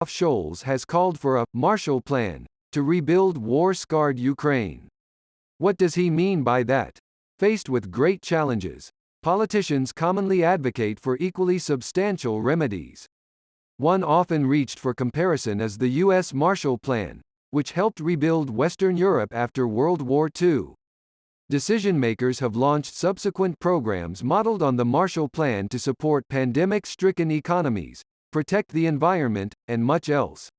Scholz has called for a Marshall Plan to rebuild war-scarred Ukraine. What does he mean by that? Faced with great challenges, politicians commonly advocate for equally substantial remedies. One often reached for comparison is the U.S. Marshall Plan, which helped rebuild Western Europe after World War II. Decision-makers have launched subsequent programs modeled on the Marshall Plan to support pandemic-stricken economies, protect the environment, and much else.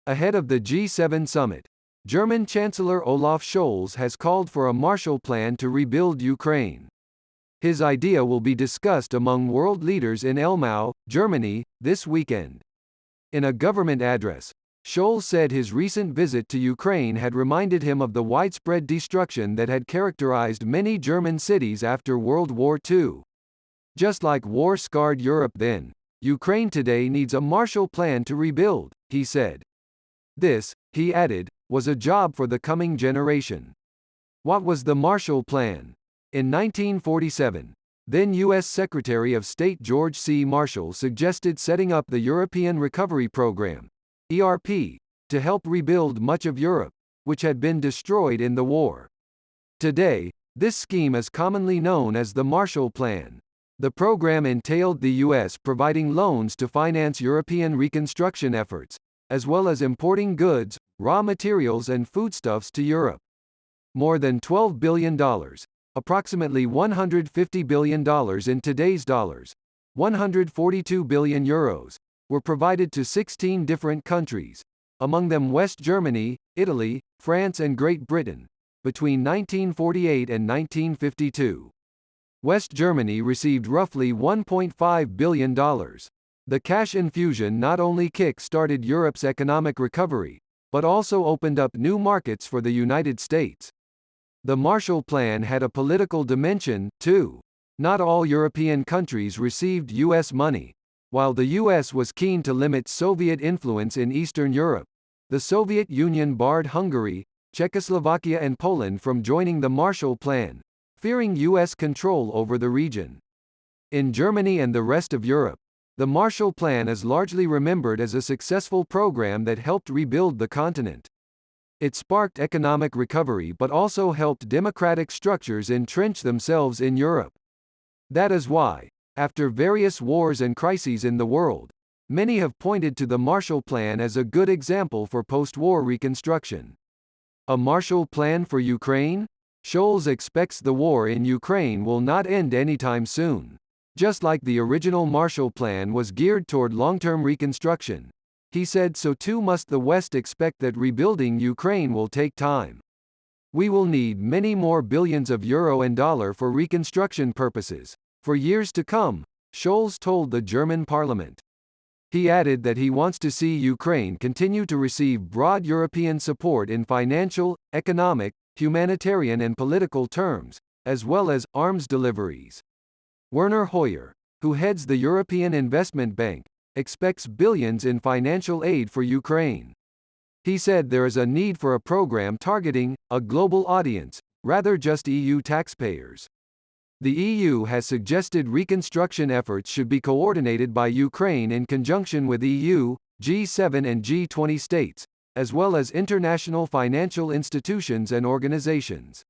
Ahead of the G7 summit, German Chancellor Olaf Scholz has called for a Marshall Plan to rebuild Ukraine. His idea will be discussed among world leaders in Elmau, Germany, this weekend. In a government address, Scholz said his recent visit to Ukraine had reminded him of the widespread destruction that had characterized many German cities after World War II. Just like war-scarred Europe then, Ukraine today needs a Marshall Plan to rebuild, he said. This, he added, was a job for the coming generation. What was the Marshall Plan? In 1947, then U.S. Secretary of State George C. Marshall suggested setting up the European Recovery Program, ERP, to help rebuild much of Europe, which had been destroyed in the war. Today, this scheme is commonly known as the Marshall Plan. The program entailed the U.S. providing loans to finance European reconstruction efforts, as well as importing goods, raw materials and foodstuffs to Europe. More than $12 billion, approximately $150 billion in today's dollars, 142 billion euros, were provided to 16 different countries, among them West Germany, Italy, France and Great Britain, between 1948 and 1952. West Germany received roughly $1.5 billion. The cash infusion not only kick-started Europe's economic recovery, but also opened up new markets for the United States. The Marshall Plan had a political dimension, too. Not all European countries received U.S. money. While the U.S. was keen to limit Soviet influence in Eastern Europe, the Soviet Union barred Hungary, Czechoslovakia and Poland from joining the Marshall Plan, fearing U.S. control over the region. In Germany and the rest of Europe, the Marshall Plan is largely remembered as a successful program that helped rebuild the continent. It sparked economic recovery but also helped democratic structures entrench themselves in Europe. That is why, after various wars and crises in the world, many have pointed to the Marshall Plan as a good example for post-war reconstruction. A Marshall Plan for Ukraine? Scholz expects the war in Ukraine will not end anytime soon. Just like the original Marshall Plan was geared toward long-term reconstruction, he said, so too must the West expect that rebuilding Ukraine will take time. We will need many more billions of euro and dollar for reconstruction purposes, for years to come, Scholz told the German parliament. He added that he wants to see Ukraine continue to receive broad European support in financial, economic, humanitarian and political terms, as well as arms deliveries. Werner Hoyer, who heads the European Investment Bank, expects billions in financial aid for Ukraine. He said there is a need for a program targeting a global audience, rather just EU taxpayers. The EU has suggested reconstruction efforts should be coordinated by Ukraine in conjunction with EU, G7 and G20 states, as well as international financial institutions and organizations.